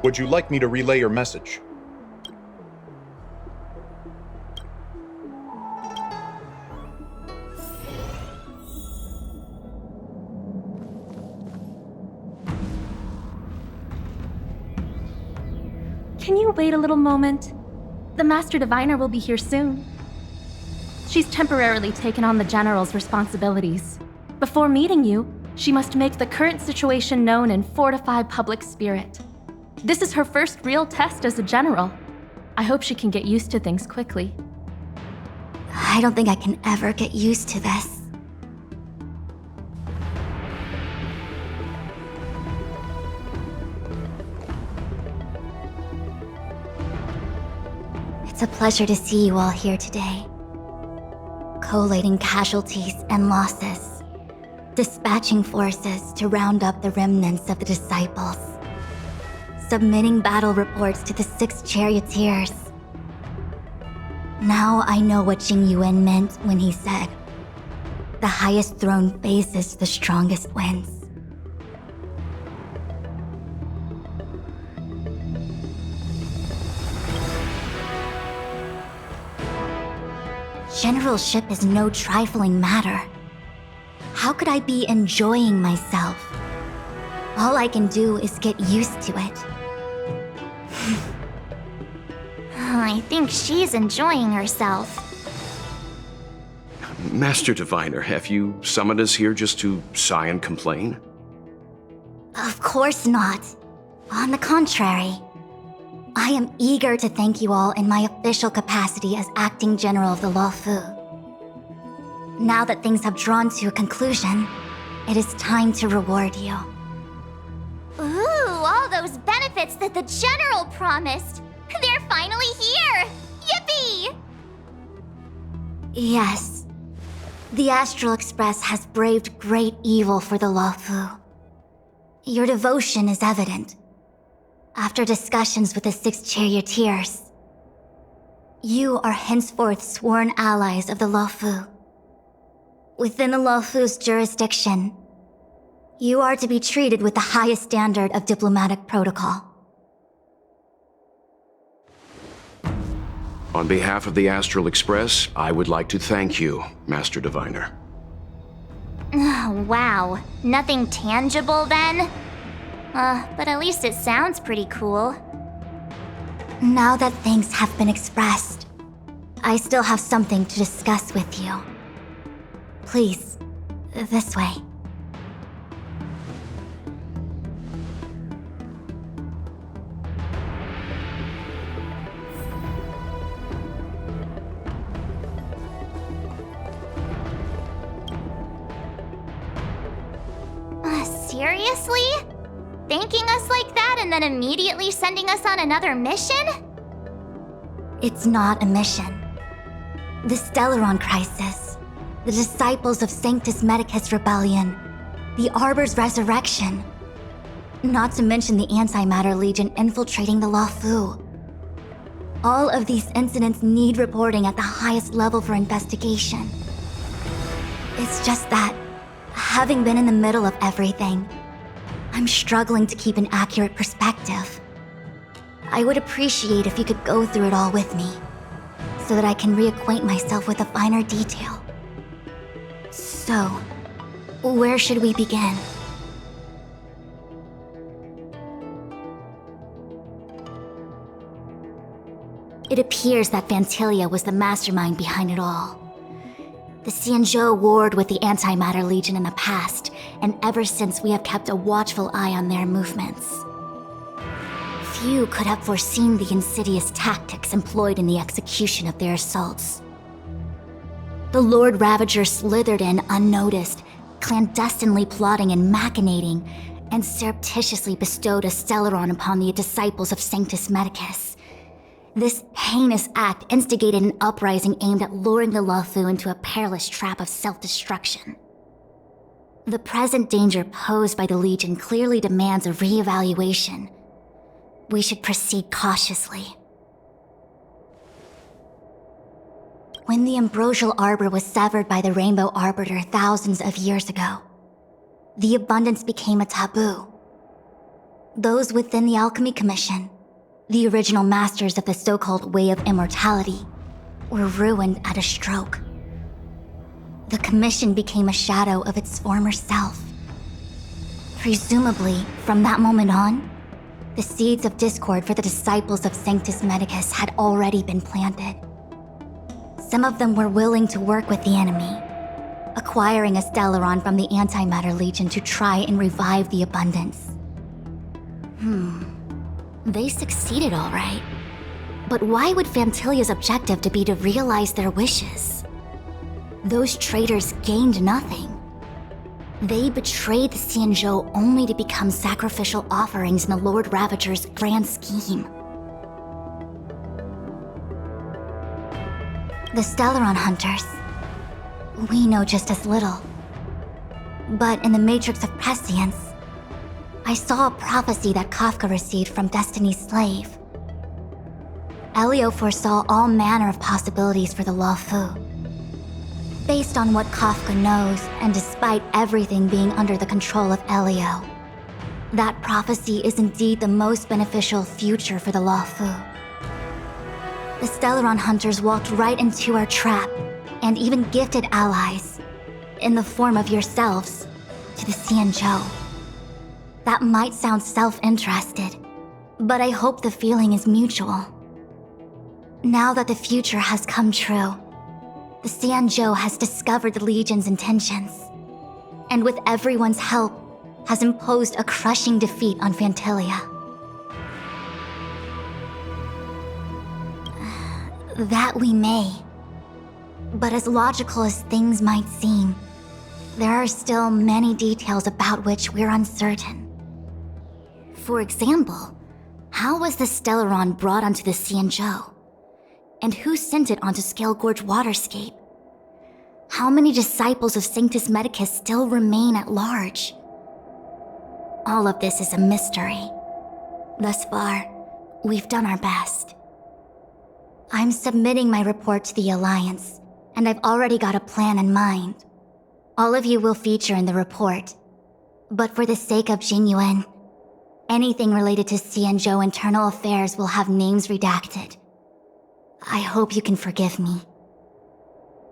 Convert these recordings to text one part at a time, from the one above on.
Would you like me to relay your message? Can you wait a little moment? The Master Diviner will be here soon. She's temporarily taken on the General's responsibilities. Before meeting you, she must make the current situation known and fortify public spirit. This is her first real test as a General. I hope she can get used to things quickly. I don't think I can ever get used to this. It's a pleasure to see you all here today. Collating casualties and losses, dispatching forces to round up the remnants of the disciples, submitting battle reports to the 6 charioteers. Now I know what Jing Yuan meant when he said, "The highest throne faces the strongest wins." Generalship is no trifling matter. How could I be enjoying myself? All I can do is get used to it. I think she's enjoying herself. Master Diviner, have you summoned us here just to sigh and complain? Of course not. On the contrary, I am eager to thank you all in my official capacity as acting general of the Luofu. Now that things have drawn to a conclusion, it is time to reward you. Ooh, all those benefits that the General promised! They're finally here! Yippee! Yes. The Astral Express has braved great evil for the Luofu. Your devotion is evident. After discussions with the 6 charioteers, you are henceforth sworn allies of the Luofu. Within the Luofu's jurisdiction, you are to be treated with the highest standard of diplomatic protocol. On behalf of the Astral Express, I would like to thank you, Master Diviner. Wow, nothing tangible then? But at least it sounds pretty cool. Now that things have been expressed, I still have something to discuss with you. Please, this way. Seriously? Thanking us like that and then immediately sending us on another mission? It's not a mission. The Stellaron Crisis, the Disciples of Sanctus Medicus Rebellion, the Arbor's resurrection, not to mention the Antimatter Legion infiltrating the Luofu. All of these incidents need reporting at the highest level for investigation. It's just that, having been in the middle of everything, I'm struggling to keep an accurate perspective. I would appreciate if you could go through it all with me, so that I can reacquaint myself with a finer detail. So, where should we begin? It appears that Vantilia was the mastermind behind it all. The Xianzhou warred with the Antimatter Legion in the past, and ever since we have kept a watchful eye on their movements. Few could have foreseen the insidious tactics employed in the execution of their assaults. The Lord Ravager slithered in unnoticed, clandestinely plotting and machinating, and surreptitiously bestowed a Stellaron upon the disciples of Sanctus Medicus. This heinous act instigated an uprising aimed at luring the Luofu into a perilous trap of self-destruction. The present danger posed by the Legion clearly demands a re-evaluation. We should proceed cautiously. When the ambrosial arbor was severed by the Rainbow Arbiter thousands of years ago, the abundance became a taboo. Those within the Alchemy Commission, the original masters of the so-called Way of Immortality, were ruined at a stroke. The Commission became a shadow of its former self. Presumably, from that moment on, the seeds of discord for the disciples of Sanctus Medicus had already been planted. Some of them were willing to work with the enemy, acquiring a Stellaron from the Antimatter Legion to try and revive the Abundance. They succeeded all right. But why would Phantilia's objective to be to realize their wishes? Those traitors gained nothing. They betrayed the Xianzhou only to become sacrificial offerings in the Lord Ravager's grand scheme. The Stellaron Hunters. We know just as little. But in the Matrix of Prescience, I saw a prophecy that Kafka received from Destiny's slave. Elio foresaw all manner of possibilities for the Luofu. Based on what Kafka knows, and despite everything being under the control of Elio, that prophecy is indeed the most beneficial future for the Luofu. The Stellaron Hunters walked right into our trap, and even gifted allies, in the form of yourselves, to the Xianzhou. That might sound self-interested, but I hope the feeling is mutual. Now that the future has come true, the Xianzhou has discovered the Legion's intentions, and with everyone's help, has imposed a crushing defeat on Phantilia. That we may. But as logical as things might seem, there are still many details about which we're uncertain. For example, how was the Stellaron brought onto the Xianzhou? And who sent it onto Scale Gorge Waterscape? How many disciples of Sanctus Medicus still remain at large? All of this is a mystery. Thus far, we've done our best. I'm submitting my report to the Alliance, and I've already got a plan in mind. All of you will feature in the report. But for the sake of Jinyuan, anything related to Xianzhou internal affairs will have names redacted. I hope you can forgive me.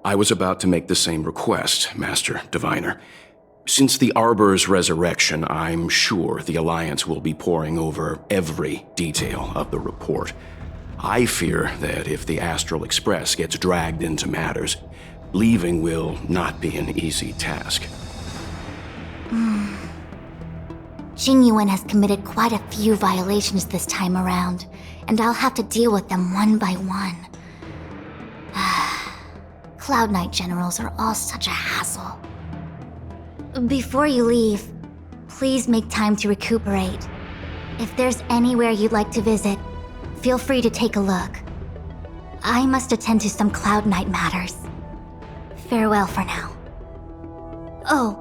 I was about to make the same request, Master Diviner. Since the Arbor's resurrection, I'm sure the Alliance will be poring over every detail of the report. I fear that if the Astral Express gets dragged into matters, leaving will not be an easy task. Jinyuan has committed quite a few violations this time around, and I'll have to deal with them one by one. Cloud Knight generals are all such a hassle. Before you leave, please make time to recuperate. If there's anywhere you'd like to visit, feel free to take a look. I must attend to some Cloud Knight matters. Farewell for now. Oh,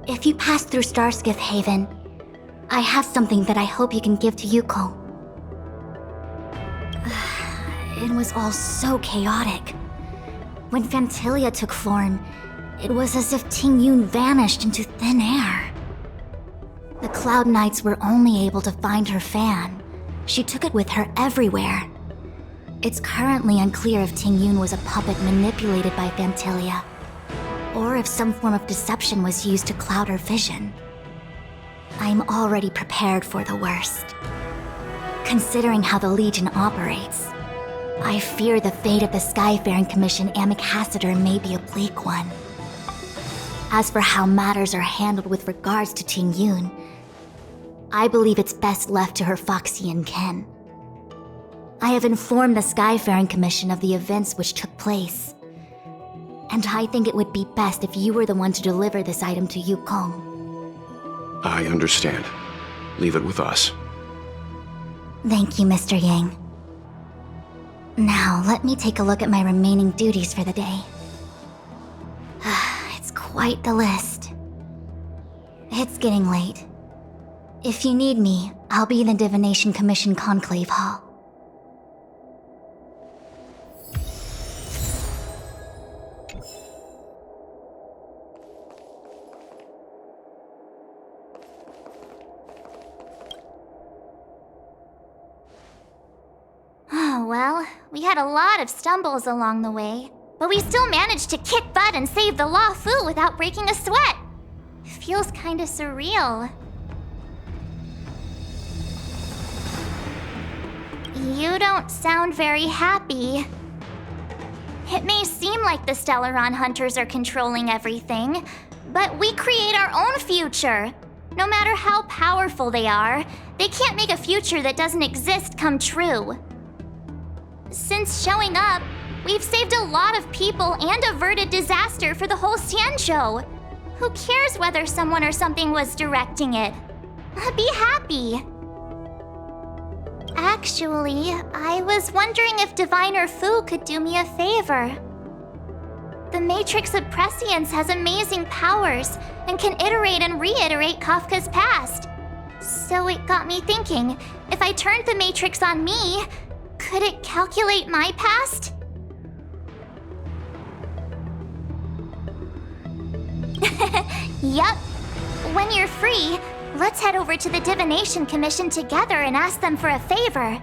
if you pass through Starskiff Haven, I have something that I hope you can give to Yuko. It was all so chaotic. When Phantilia took form, it was as if Tingyun vanished into thin air. The Cloud Knights were only able to find her fan. She took it with her everywhere. It's currently unclear if Tingyun was a puppet manipulated by Phantilia, or if some form of deception was used to cloud her vision. I'm already prepared for the worst. Considering how the Legion operates, I fear the fate of the Skyfaring Commission Ambassador may be a bleak one. As for how matters are handled with regards to Tingyun, I believe it's best left to her Foxian ken. I have informed the Skyfaring Commission of the events which took place, and I think it would be best if you were the one to deliver this item to Yukong. I understand. Leave it with us. Thank you, Mr. Yang. Now, let me take a look at my remaining duties for the day. It's quite the list. It's getting late. If you need me, I'll be in the Divination Commission Conclave Hall. Well, we had a lot of stumbles along the way, but we still managed to kick butt and save the Law Fu without breaking a sweat. Feels kinda surreal. You don't sound very happy. It may seem like the Stellaron hunters are controlling everything, but we create our own future. No matter how powerful they are, they can't make a future that doesn't exist come true. Since showing up, we've saved a lot of people and averted disaster for the whole Xianzhou. Who cares whether someone or something was directing it? Be happy. Actually, I was wondering if Diviner Fu could do me a favor. The Matrix of Prescience has amazing powers and can iterate and reiterate Kafka's past. So it got me thinking, if I turned the Matrix on me, could it calculate my past? Yup. When you're free, let's head over to the Divination Commission together and ask them for a favor.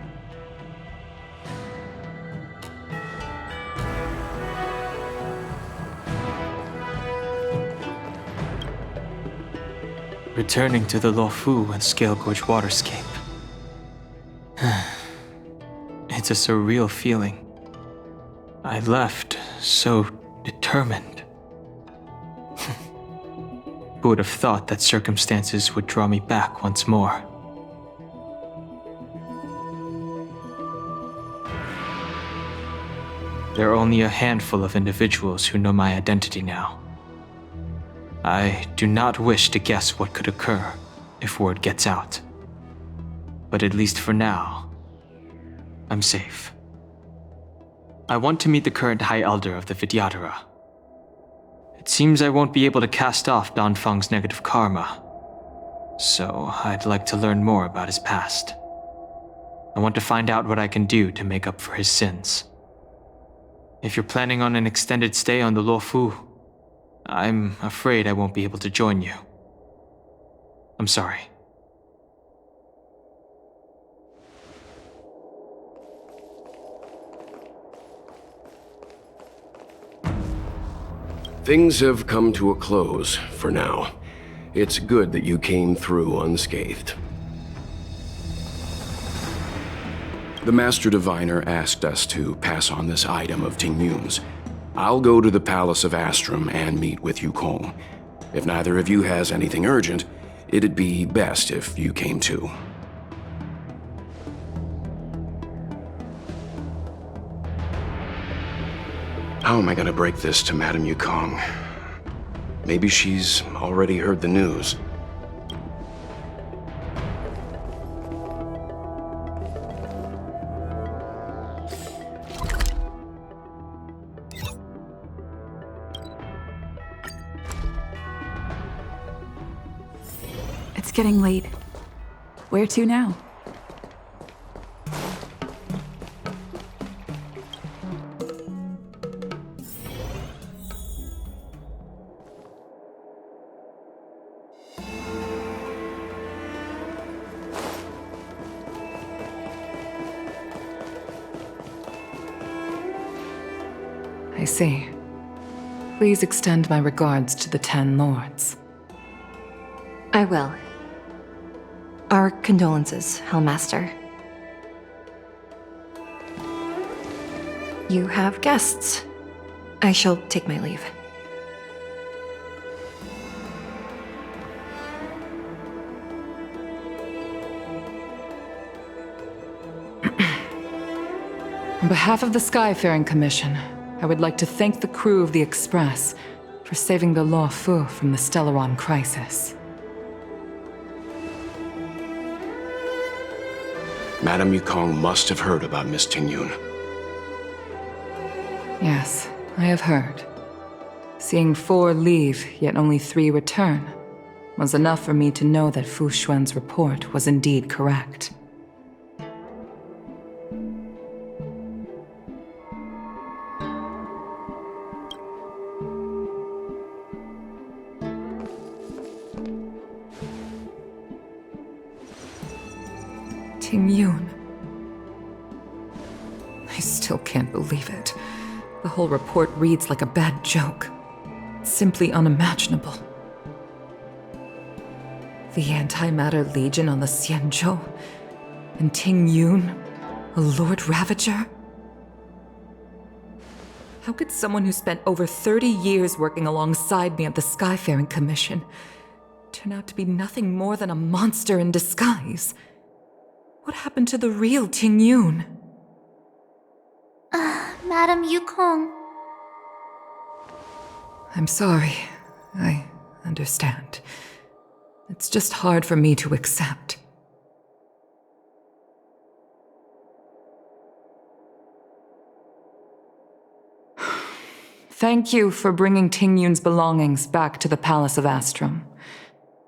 Returning to the Luofu and Scale Gorge waterscape. It's a surreal feeling. I left so determined. Who would have thought that circumstances would draw me back once more? There are only a handful of individuals who know my identity now. I do not wish to guess what could occur if word gets out. But at least for now, I'm safe. I want to meet the current High Elder of the Vidyadhara. It seems I won't be able to cast off Danfeng's negative karma, so I'd like to learn more about his past. I want to find out what I can do to make up for his sins. If you're planning on an extended stay on the Luofu, I'm afraid I won't be able to join you. I'm sorry. Things have come to a close for now. It's good that you came through unscathed. The Master Diviner asked us to pass on this item of Tingyun's. I'll go to the Palace of Astrum and meet with Yukong. If neither of you has anything urgent, it'd be best if you came too. How am I gonna break this to Madame Yukong? Maybe she's already heard the news. It's getting late. Where to now? I see. Please extend my regards to the 10 Lords. I will. Our condolences, Hellmaster. You have guests. I shall take my leave. On behalf of the Skyfaring Commission, I would like to thank the crew of the Express for saving the Luofu from the Stellaron crisis. Madame Yukong must have heard about Miss Tingyun. Yes, I have heard. Seeing 4 leave, yet only 3 return, was enough for me to know that Fu Xuan's report was indeed correct. Tingyun. still can't believe it. The whole report reads like a bad joke. It's simply unimaginable. The Antimatter Legion on the Xianzhou, and Ting Yun, a Lord Ravager? How could someone who spent over 30 years working alongside me at the Skyfaring Commission turn out to be nothing more than a monster in disguise? What happened to the real Ting Yun? Madam Yukong. I'm sorry. I understand. It's just hard for me to accept. Thank you for bringing Ting Yun's belongings back to the Palace of Astrum.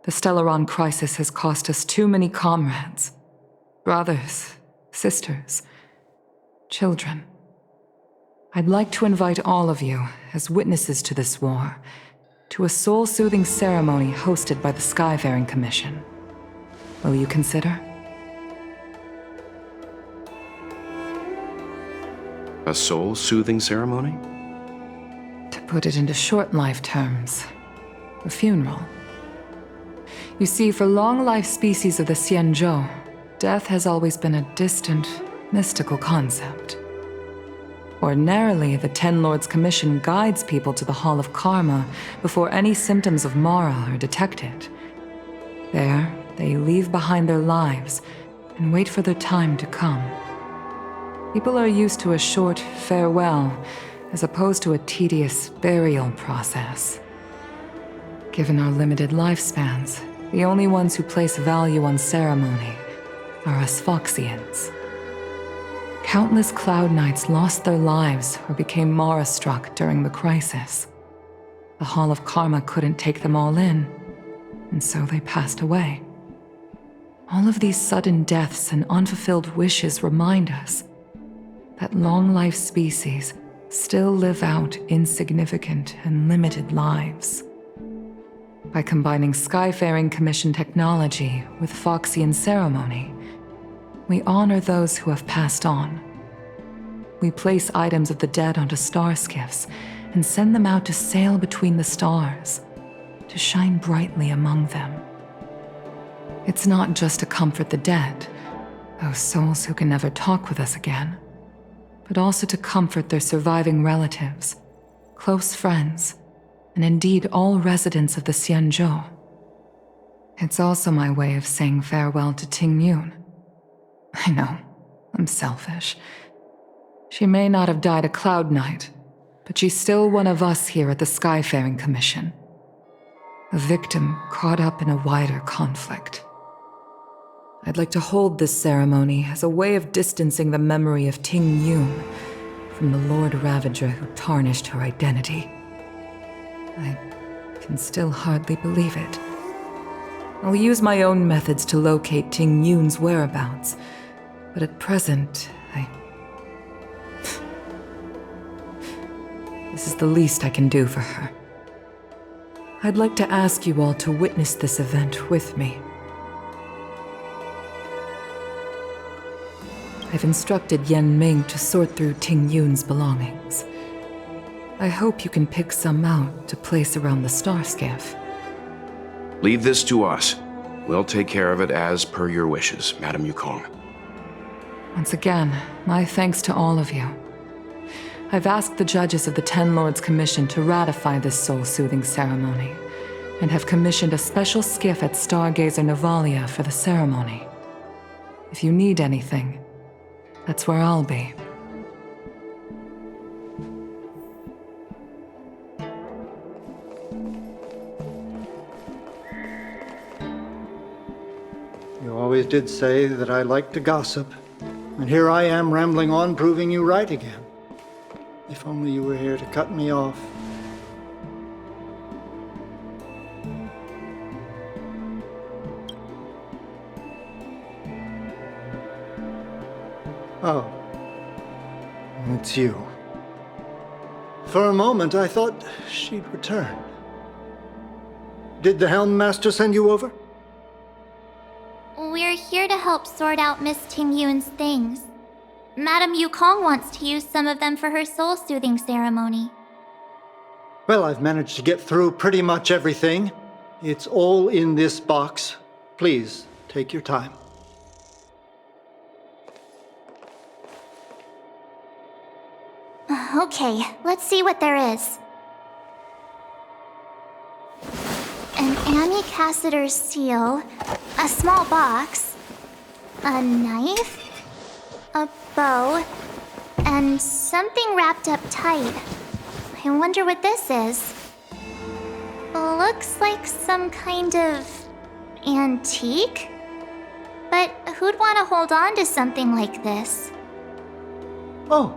The Stellaron crisis has cost us too many comrades. Brothers, sisters, children. I'd like to invite all of you, as witnesses to this war, to a soul-soothing ceremony hosted by the Skyfaring Commission. Will you consider? A soul-soothing ceremony? To put it into short-life terms, a funeral. You see, for long-life species of the Xianzhou, death has always been a distant, mystical concept. Ordinarily, the Ten Lords Commission guides people to the Hall of Karma before any symptoms of Mara are detected. There, they leave behind their lives and wait for their time to come. People are used to a short farewell as opposed to a tedious burial process. Given our limited lifespans, the only ones who place value on ceremony are us Foxians. Countless Cloud Knights lost their lives or became Mara-struck during the crisis. The Hall of Karma couldn't take them all in, and so they passed away. All of these sudden deaths and unfulfilled wishes remind us that long-life species still live out insignificant and limited lives. By combining Skyfaring Commission technology with Foxian ceremony, we honor those who have passed on. We place items of the dead onto star skiffs and send them out to sail between the stars, to shine brightly among them. It's not just to comfort the dead, those souls who can never talk with us again, but also to comfort their surviving relatives, close friends, and indeed all residents of the Xianzhou. It's also my way of saying farewell to Ting Yun. I know, I'm selfish. She may not have died a Cloud Knight, but she's still one of us here at the Skyfaring Commission. A victim caught up in a wider conflict. I'd like to hold this ceremony as a way of distancing the memory of Ting Yun from the Lord Ravager who tarnished her identity. I can still hardly believe it. I'll use my own methods to locate Ting Yun's whereabouts, but at present, This is the least I can do for her. I'd like to ask you all to witness this event with me. I've instructed Yen Ming to sort through Ting Yun's belongings. I hope you can pick some out to place around the star skiff. Leave this to us. We'll take care of it as per your wishes, Madam Yukong. Once again, my thanks to all of you. I've asked the judges of the Ten Lords Commission to ratify this soul-soothing ceremony, and have commissioned a special skiff at Stargazer Navalia for the ceremony. If you need anything, that's where I'll be. You always did say that I like to gossip, and here I am rambling on, proving you right again. If only you were here to cut me off. Oh, it's you. For a moment, I thought she'd returned. Did the Helm Master send you over? We're here to help sort out Miss Ting Yun's things. Madame Yukong wants to use some of them for her soul-soothing ceremony. Well, I've managed to get through pretty much everything. It's all in this box. Please, take your time. Okay, let's see what there is. An Annie Cassiter's seal, a small box, a knife, a bow, and something wrapped up tight. I wonder what this is. Looks like some kind of antique? But who'd want to hold on to something like this? Oh,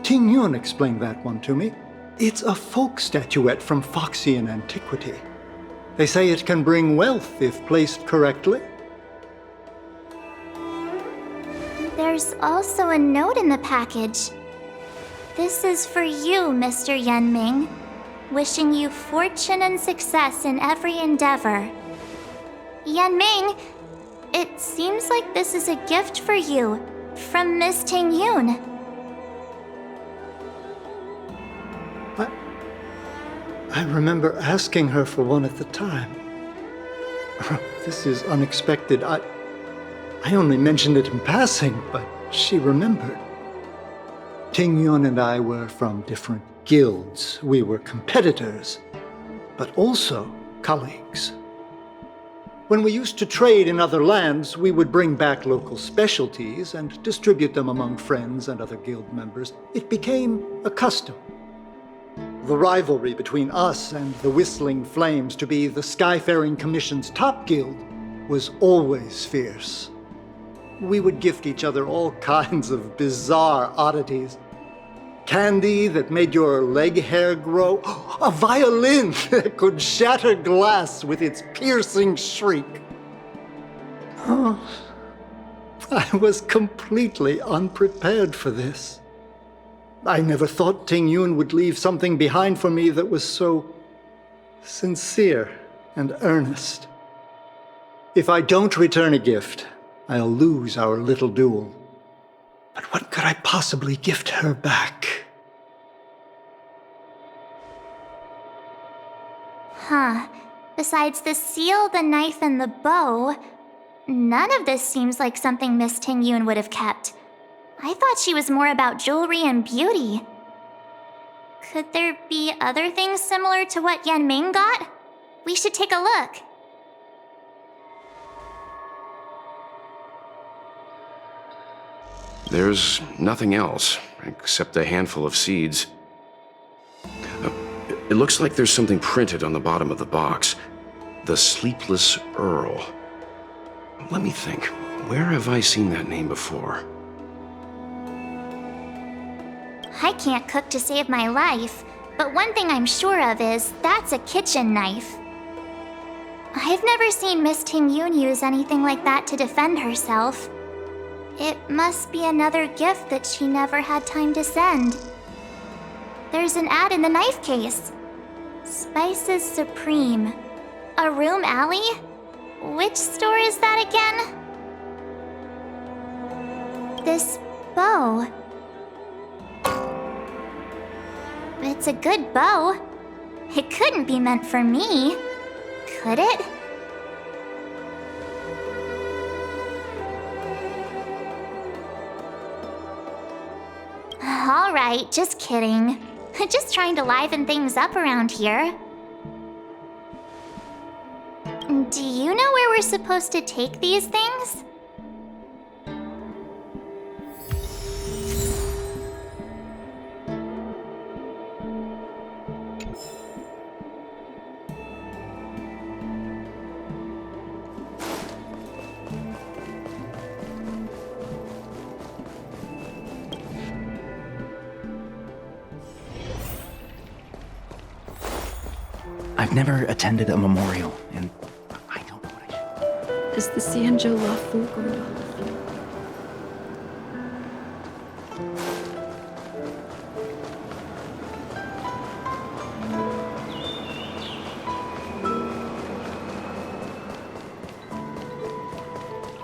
Ting Yun explained that one to me. It's a folk statuette from Foxian antiquity. They say it can bring wealth if placed correctly. There's also a note in the package. This is for you, Mr. Yenming. Wishing you fortune and success in every endeavor. Yenming, it seems like this is a gift for you from Miss Ting Yun. I remember asking her for one at the time. This is unexpected. I only mentioned it in passing, but she remembered. Ting Yun and I were from different guilds. We were competitors, but also colleagues. When we used to trade in other lands, we would bring back local specialties and distribute them among friends and other guild members. It became a custom. The rivalry between us and the Whistling Flames to be the Skyfaring Commission's top guild was always fierce. We would gift each other all kinds of bizarre oddities. Candy that made your leg hair grow. A violin that could shatter glass with its piercing shriek. Oh, I was completely unprepared for this. I never thought Ting Yun would leave something behind for me that was so sincere and earnest. If I don't return a gift, I'll lose our little duel. But what could I possibly gift her back? Huh. Besides the seal, the knife, and the bow, none of this seems like something Miss Ting Yun would have kept. I thought she was more about jewelry and beauty. Could there be other things similar to what Yenming got? We should take a look. There's nothing else, except a handful of seeds. It looks like there's something printed on the bottom of the box. The Sleepless Earl. Let me think. Where have I seen that name before? I can't cook to save my life, but one thing I'm sure of is that's a kitchen knife. I've never seen Miss Ting Yun use anything like that to defend herself. It must be another gift that she never had time to send. There's an ad in the knife case. Spices Supreme. A room alley? Which store is that again? This bow. It's a good bow. It couldn't be meant for me, could it? All right, just kidding. Just trying to liven things up around here. Do you know where we're supposed to take these things? I've never attended a memorial, and I don't know what I should. Is the Xianzhou lawful girl?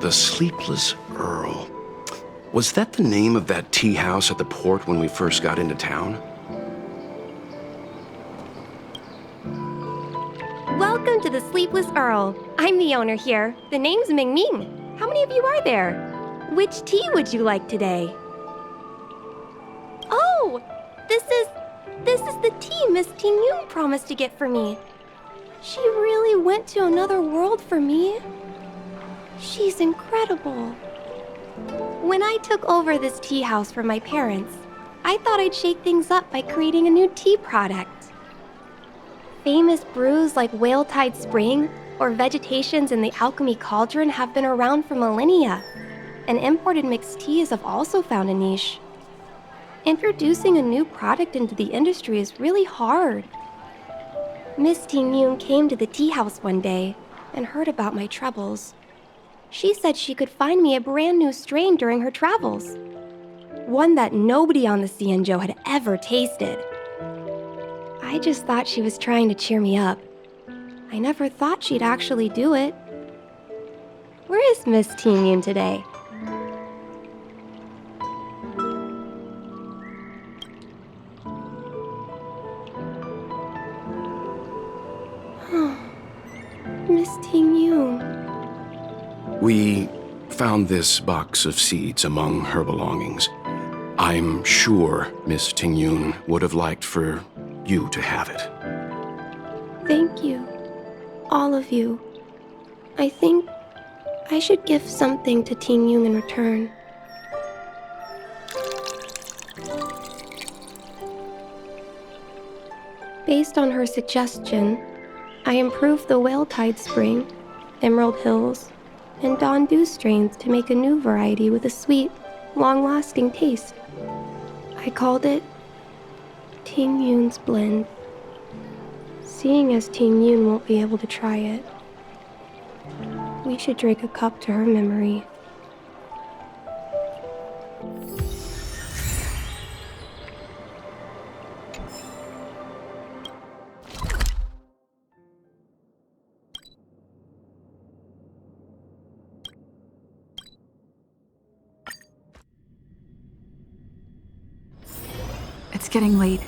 The Sleepless Earl. Was that the name of that tea house at the port when we first got into town? Welcome to the Sleepless Earl. I'm the owner here. The name's Ming Ming. How many of you are there? Which tea would you like today? Oh, this is the tea Miss Ting Yun promised to get for me. She really went to another world for me. She's incredible. When I took over this tea house from my parents, I thought I'd shake things up by creating a new tea product. Famous brews like Whale Tide Spring or Vegetations in the Alchemy Cauldron have been around for millennia, and imported mixed teas have also found a niche. Introducing a new product into the industry is really hard. Miss Ting Yun came to the tea house one day and heard about my troubles. She said she could find me a brand new strain during her travels, one that nobody on the Xianzhou had ever tasted. I just thought she was trying to cheer me up. I never thought she'd actually do it. Where is Miss Ting Yun today? Miss Ting Yun. We found this box of seeds among her belongings. I'm sure Miss Ting Yun would have liked for you to have it. Thank you. All of you. I think I should give something to Ting Yun in return. Based on her suggestion, I improved the Whale Tide Spring, Emerald Hills, and Dawn Dew strains to make a new variety with a sweet, long-lasting taste. I called it Ting Yun's Blend. Seeing as Ting Yun won't be able to try it, we should drink a cup to her memory. It's getting late.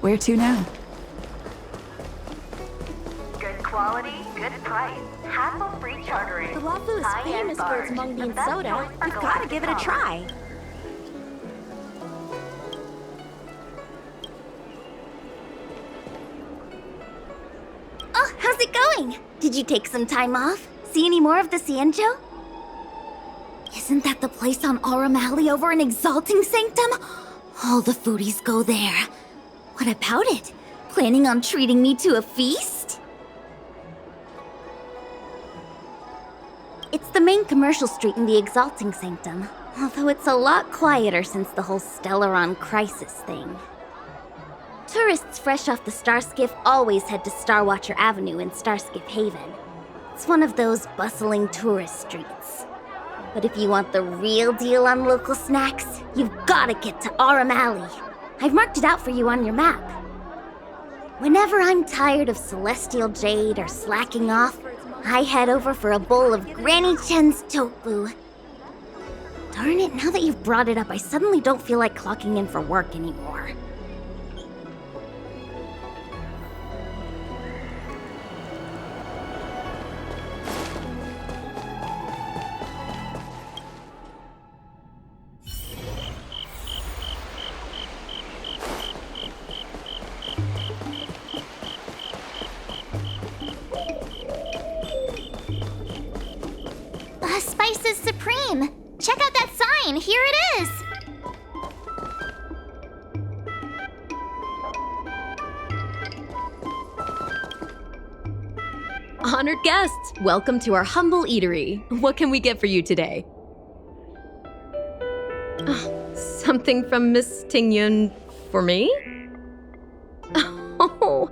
Where to now? Good quality, good price. Hassle-free chartering. The Lafu is famous for its mung bean soda. You've got to give it a try. Oh, how's it going? Did you take some time off? See any more of the Xianzhou? Isn't that the place on Aurum Alley over in Exalting Sanctum? All the foodies go there. What about it? Planning on treating me to a feast? It's the main commercial street in the Exalting Sanctum, although it's a lot quieter since the whole Stellaron crisis thing. Tourists fresh off the Starskiff always head to Starwatcher Avenue in Starskiff Haven. It's one of those bustling tourist streets. But if you want the real deal on local snacks, you've gotta get to Aurum Alley. I've marked it out for you on your map. Whenever I'm tired of Celestial Jade or slacking off, I head over for a bowl of Granny Chen's tofu. Darn it, now that you've brought it up, I suddenly don't feel like clocking in for work anymore. Spices Supreme! Check out that sign! Here it is! Honored guests, welcome to our humble eatery. What can we get for you today? Something from Miss Ting Yun for me? Oh,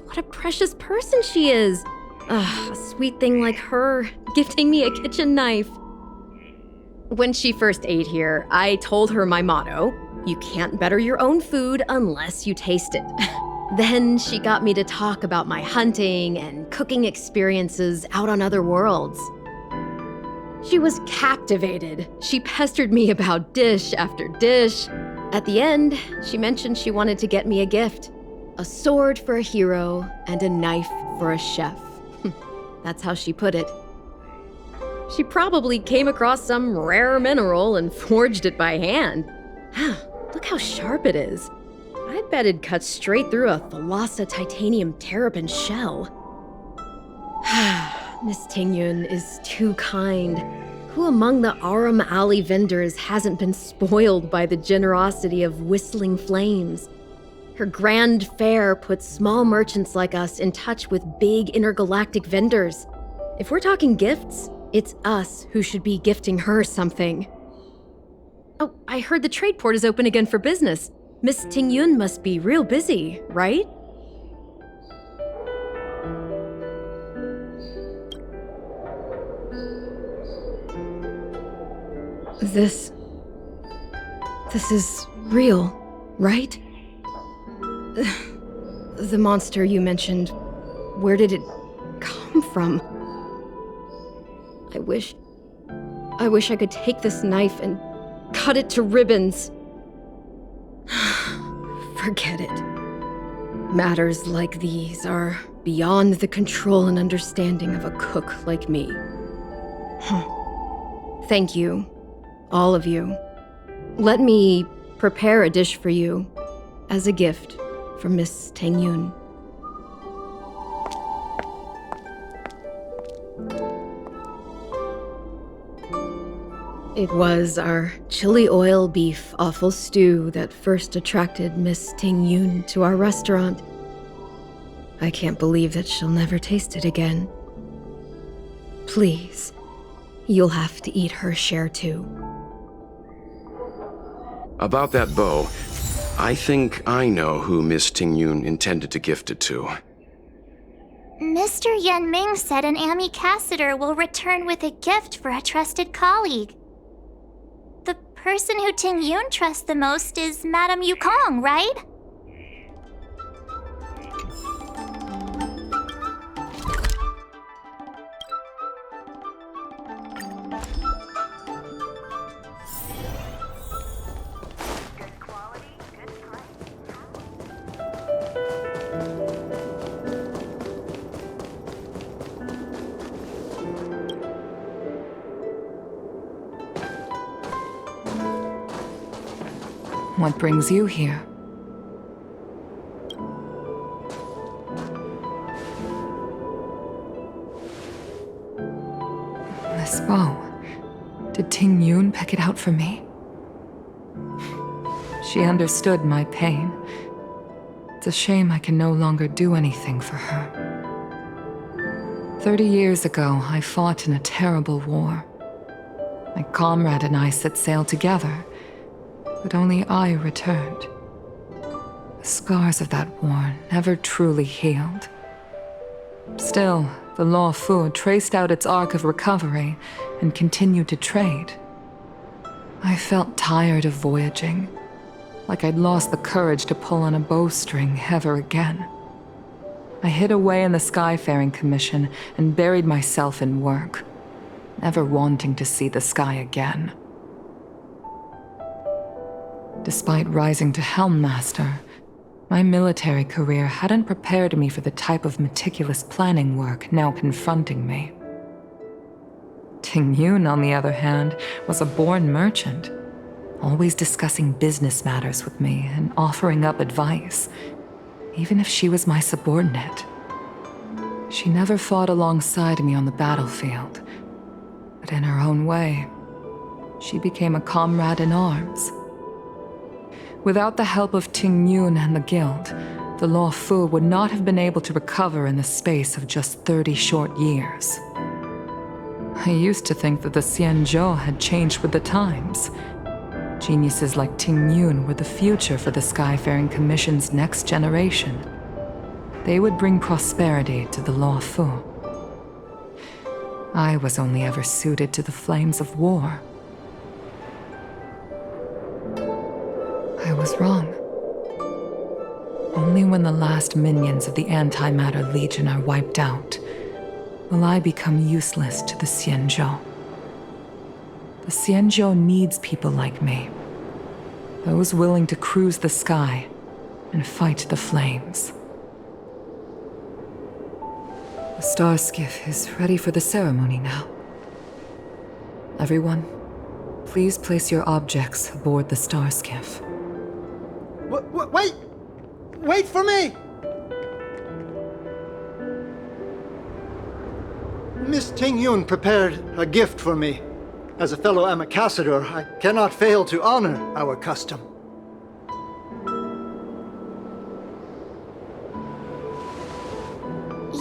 what a precious person she is. A sweet thing like her, gifting me a kitchen knife. When she first ate here, I told her my motto, you can't better your own food unless you taste it. Then she got me to talk about my hunting and cooking experiences out on other worlds. She was captivated. She pestered me about dish after dish. At the end, she mentioned she wanted to get me a gift. A sword for a hero and a knife for a chef. That's how she put it. She probably came across some rare mineral and forged it by hand. Look how sharp it is. I bet it cuts straight through a Thalassa titanium terrapin shell. Miss Tingyun is too kind. Who among the Aram Alley vendors hasn't been spoiled by the generosity of Whistling Flames? Her grand fare puts small merchants like us in touch with big intergalactic vendors. If we're talking gifts, it's us who should be gifting her something. Oh, I heard the trade port is open again for business. Miss Tingyun must be real busy, right? This is real, right? The monster you mentioned, where did it come from? I wish I could take this knife and cut it to ribbons. Forget it. Matters like these are beyond the control and understanding of a cook like me. Thank you, all of you. Let me prepare a dish for you as a gift from Miss Tingyun. It was our chili oil beef offal stew that first attracted Miss Tingyun to our restaurant. I can't believe that she'll never taste it again. Please, you'll have to eat her share too. About that bow, I think I know who Miss Tingyun intended to gift it to. Mr. Yan Ming said an ambassador will return with a gift for a trusted colleague. The person who Tingyun trusts the most is Madame Yukong, right? What brings you here? This bow. Did Tingyun pick it out for me? She understood my pain. It's a shame I can no longer do anything for her. 30 years ago, I fought in a terrible war. My comrade and I set sail together, but only I returned. The scars of that war never truly healed. Still, the Law Fu traced out its arc of recovery and continued to trade. I felt tired of voyaging, like I'd lost the courage to pull on a bowstring ever again. I hid away in the Skyfaring Commission and buried myself in work, never wanting to see the sky again. Despite rising to Helm Master, my military career hadn't prepared me for the type of meticulous planning work now confronting me. Tingyun, on the other hand, was a born merchant, always discussing business matters with me and offering up advice, even if she was my subordinate. She never fought alongside me on the battlefield, but in her own way, she became a comrade in arms. Without the help of Tingyun and the Guild, the Law Fu would not have been able to recover in the space of just 30 short years. I used to think that the Xianzhou had changed with the times. Geniuses like Tingyun were the future for the Skyfaring Commission's next generation. They would bring prosperity to the Law Fu. I was only ever suited to the flames of war. I was wrong. Only when the last minions of the Antimatter Legion are wiped out will I become useless to the Xianzhou. The Xianzhou needs people like me. Those willing to cruise the sky and fight the flames. The star skiff is ready for the ceremony now. Everyone, please place your objects aboard the star skiff. Wait! Wait for me! Miss Tingyun prepared a gift for me. As a fellow ambassador, I cannot fail to honor our custom.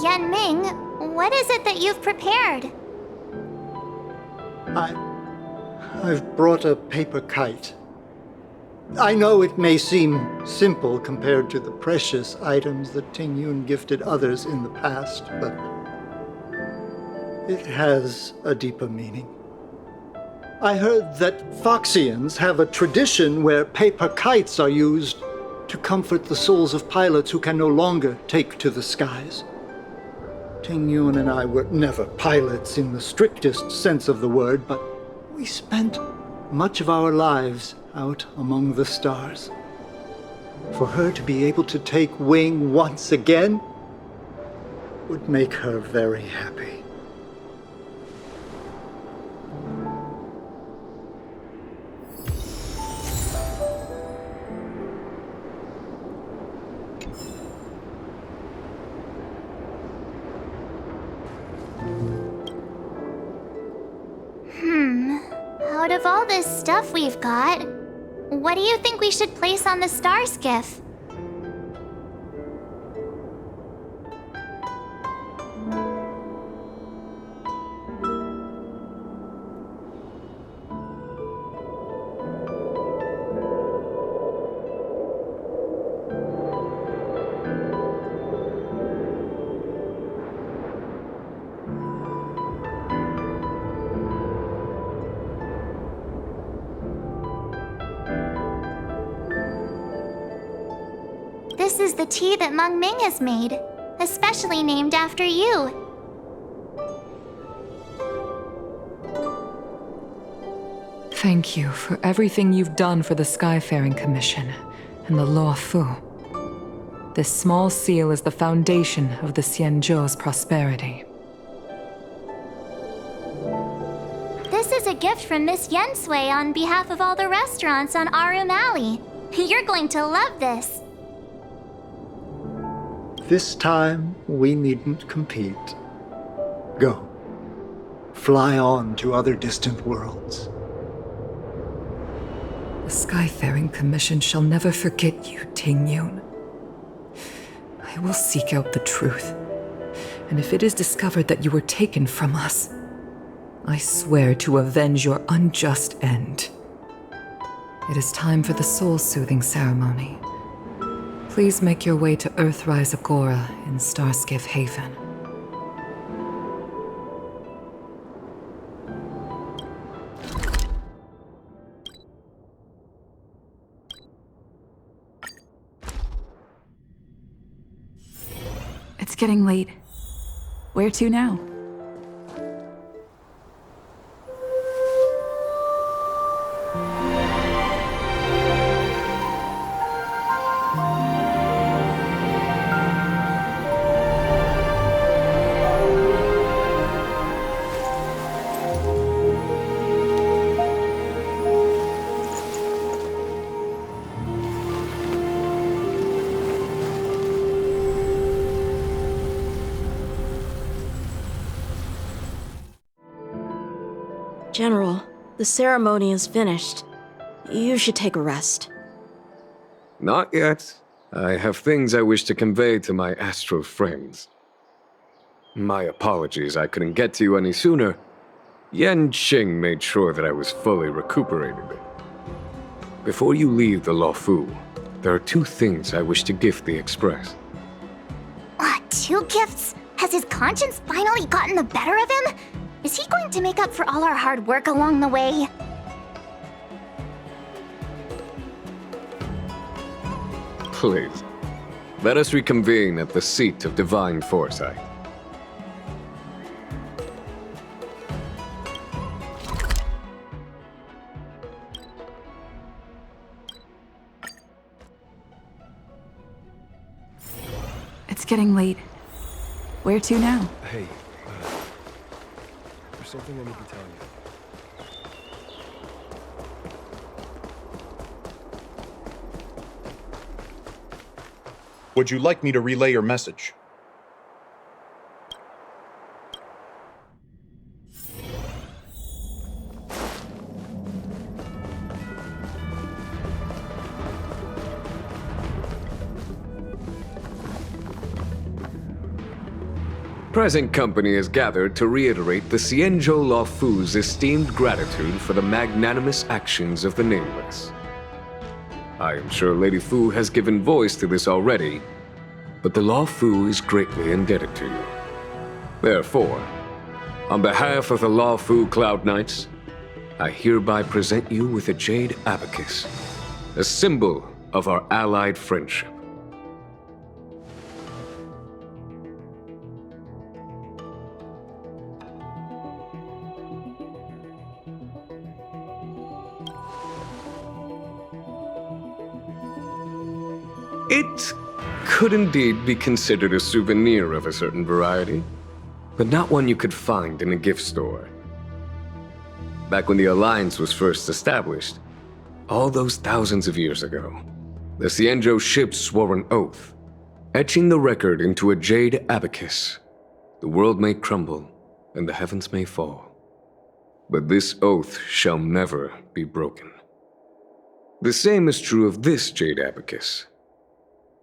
Yan Ming, what is it that you've prepared? I've brought a paper kite. I know it may seem simple compared to the precious items that Tingyun gifted others in the past, but it has a deeper meaning. I heard that Foxians have a tradition where paper kites are used to comfort the souls of pilots who can no longer take to the skies. Tingyun and I were never pilots in the strictest sense of the word, but we spent much of our lives out among the stars. For her to be able to take wing once again would make her very happy. Out of all this stuff we've got, what do you think we should place on the star skiff? This is the tea that Meng Ming has made, especially named after you. Thank you for everything you've done for the Skyfaring Commission and the Law Fu. This small seal is the foundation of the Xianzhou's prosperity. This is a gift from Miss Yensui on behalf of all the restaurants on Arum Alley. You're going to love this. This time, we needn't compete. Go. Fly on to other distant worlds. The Skyfaring Commission shall never forget you, Tingyun. I will seek out the truth, and if it is discovered that you were taken from us, I swear to avenge your unjust end. It is time for the soul-soothing ceremony. Please make your way to Earthrise Agora in Starskiff Haven. It's getting late. Where to now? General, the ceremony is finished. You should take a rest. Not yet. I have things I wish to convey to my astral friends. My apologies I couldn't get to you any sooner. Yan Qing made sure that I was fully recuperated. Before you leave the Law Fu, there are 2 things I wish to gift the Express. 2 gifts? Has his conscience finally gotten the better of him? Is he going to make up for all our hard work along the way? Please, let us reconvene at the seat of divine foresight. It's getting late. Where to now? Hey, there's something I need to tell you. Would you like me to relay your message? Present company is gathered to reiterate the Xianzhou Luofu's esteemed gratitude for the magnanimous actions of the Nameless. I am sure Lady Fu has given voice to this already, but the Luofu is greatly indebted to you. Therefore, on behalf of the Luofu Cloud Knights, I hereby present you with a jade abacus, a symbol of our allied friendship. It could indeed be considered a souvenir of a certain variety, but not one you could find in a gift store. Back when the Alliance was first established, all those thousands of years ago, the Xianzhou ships swore an oath, etching the record into a jade abacus. The world may crumble, and the heavens may fall, but this oath shall never be broken. The same is true of this jade abacus.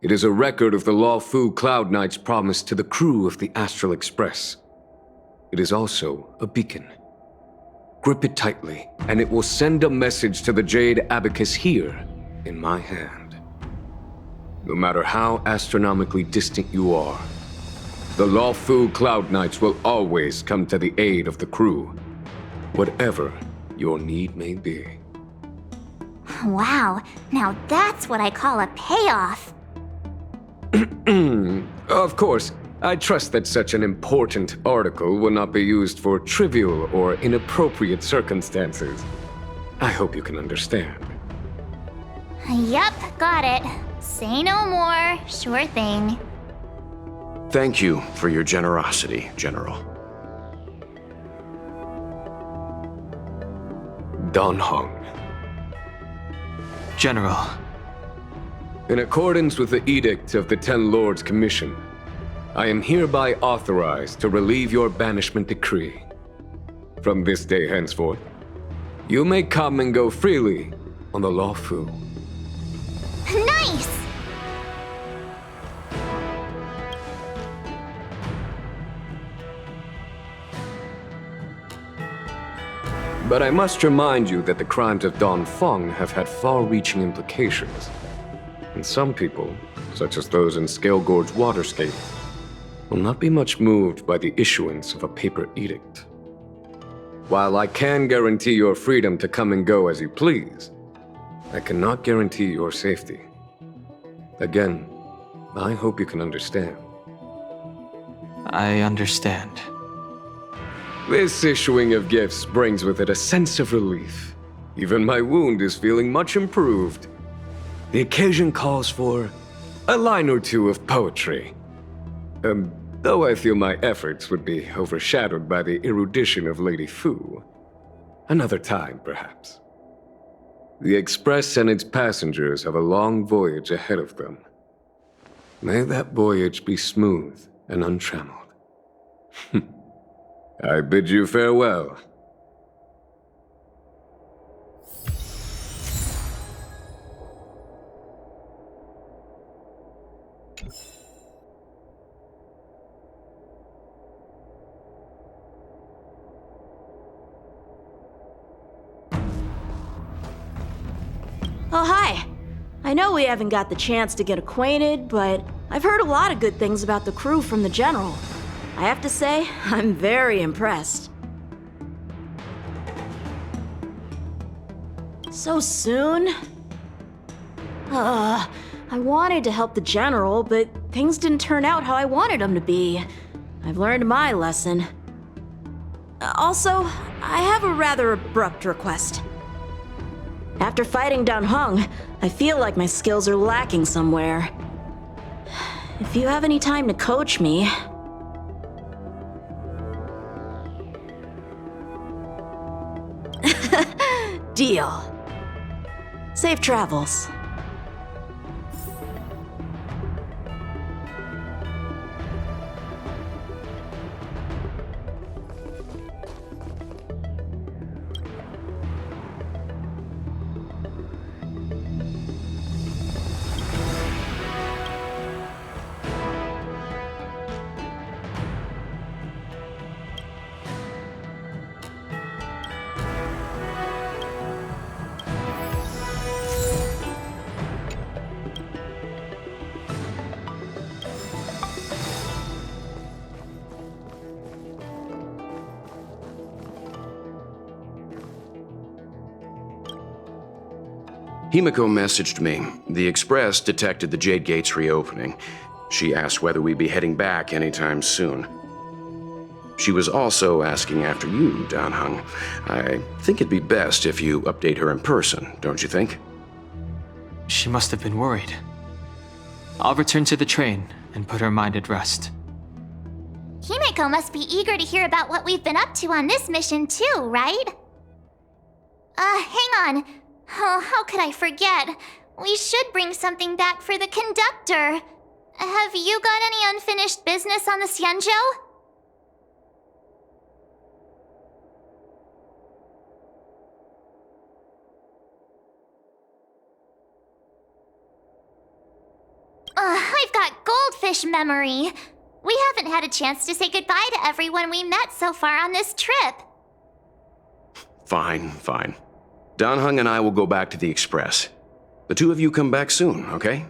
It is a record of the Luofu Cloud Knight's promise to the crew of the Astral Express. It is also a beacon. Grip it tightly, and it will send a message to the jade abacus here, in my hand. No matter how astronomically distant you are, the Luofu Cloud Knights will always come to the aid of the crew, whatever your need may be. Wow, now that's what I call a payoff. Of course, I trust that such an important article will not be used for trivial or inappropriate circumstances. I hope you can understand. Yep, got it. Say no more. Sure thing. Thank you for your generosity, General. Don Hong. General. In accordance with the Edict of the Ten Lords Commission, I am hereby authorized to relieve your banishment decree. From this day henceforth, you may come and go freely on the Luofu. Nice! But I must remind you that the crimes of Don Feng have had far-reaching implications. And some people, such as those in Scale Gorge Waterscape, will not be much moved by the issuance of a paper edict. While I can guarantee your freedom to come and go as you please, I cannot guarantee your safety. Again, I hope you can understand. I understand. This issuing of gifts brings with it a sense of relief. Even my wound is feeling much improved. The occasion calls for a line or two of poetry. Though I feel my efforts would be overshadowed by the erudition of Lady Fu. Another time, perhaps. The Express and its passengers have a long voyage ahead of them. May that voyage be smooth and untrammeled. I bid you farewell. Oh, hi. I know we haven't got the chance to get acquainted, but I've heard a lot of good things about the crew from the General. I have to say, I'm very impressed. So soon? I wanted to help the General, but things didn't turn out how I wanted them to be. I've learned my lesson. Also, I have a rather abrupt request. After fighting Don Hong, I feel like my skills are lacking somewhere. if you have any time to coach me... Deal. Safe travels. Himiko messaged me. The Express detected the Jade Gates reopening. She asked whether we'd be heading back anytime soon. She was also asking after you, Danheng. I think it'd be best if you update her in person, don't you think? She must have been worried. I'll return to the train and put her mind at rest. Himiko must be eager to hear about what we've been up to on this mission too, right? Hang on. Oh, how could I forget? We should bring something back for the conductor. Have you got any unfinished business on the Xianzhou? I've got goldfish memory. We haven't had a chance to say goodbye to everyone we met so far on this trip. Fine. Danheng and I will go back to the Express. The two of you come back soon, okay?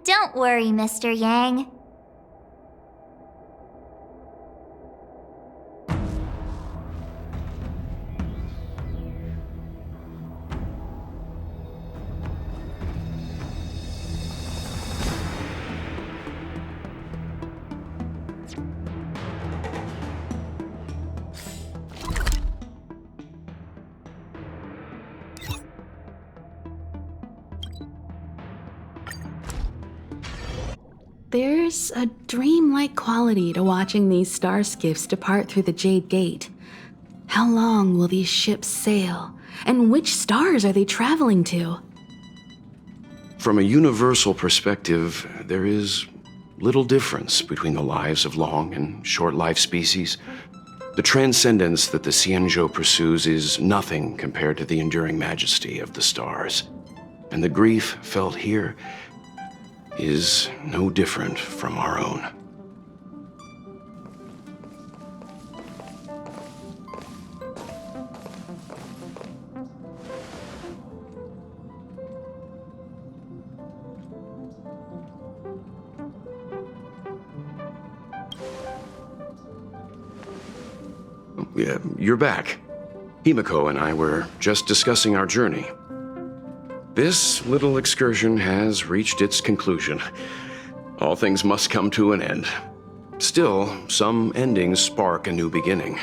Don't worry, Mr. Yang. There's a dreamlike quality to watching these star skiffs depart through the Jade Gate. How long will these ships sail? And which stars are they traveling to? From a universal perspective, there is little difference between the lives of long and short-life species. The transcendence that the Xianzhou pursues is nothing compared to the enduring majesty of the stars. And the grief felt here is no different from our own. Yeah, you're back. Himiko and I were just discussing our journey. This little excursion has reached its conclusion. All things must come to an end. Still, some endings spark a new beginning.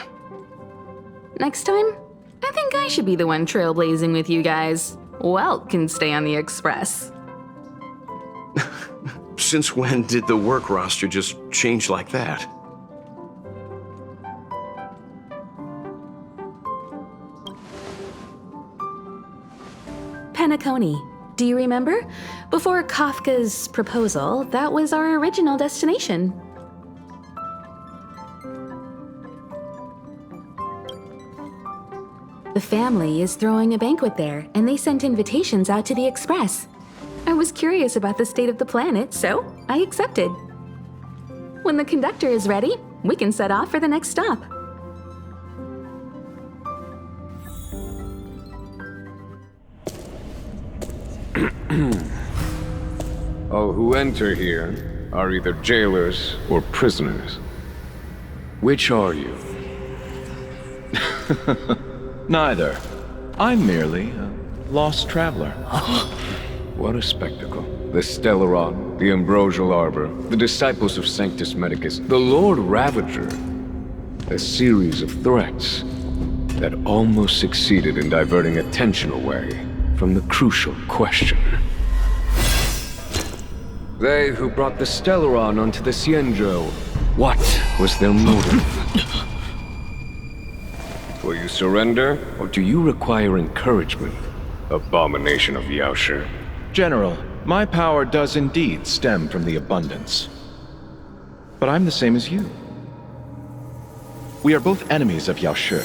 Next time, I think I should be the one trailblazing with you guys. Welt can stay on the Express. Since when did the work roster just change like that? Penacony. Do you remember? Before Kafka's proposal, that was our original destination. The family is throwing a banquet there, and they sent invitations out to the Express. I was curious about the state of the planet, so I accepted. When the conductor is ready, we can set off for the next stop. All who enter here are either jailers or prisoners. Which are you? Neither. I'm merely a lost traveler. What a spectacle. The Stellaron, the Ambrosial Arbor, the disciples of Sanctus Medicus, the Lord Ravager. A series of threats that almost succeeded in diverting attention away from the crucial question. They who brought the Stellaron onto the Xianzhou. What was their motive? Will you surrender, or do you require encouragement? Abomination of Yaoshi. General, my power does indeed stem from the abundance. But I'm the same as you. We are both enemies of Yaoshi.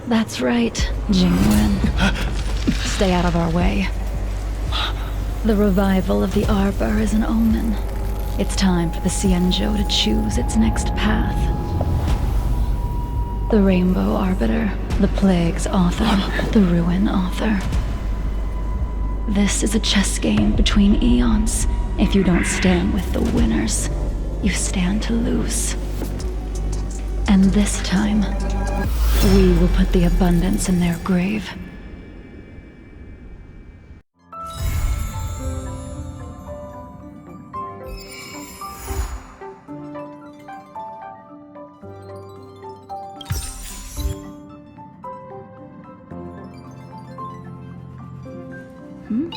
That's right, Jingwen. Stay out of our way. The revival of the Arbor is an omen. It's time for the Xianzhou to choose its next path. The Rainbow Arbiter, the Plague's author, the Ruin author. This is a chess game between eons. If you don't stand with the winners, you stand to lose. And this time, we will put the abundance in their grave. Hmm?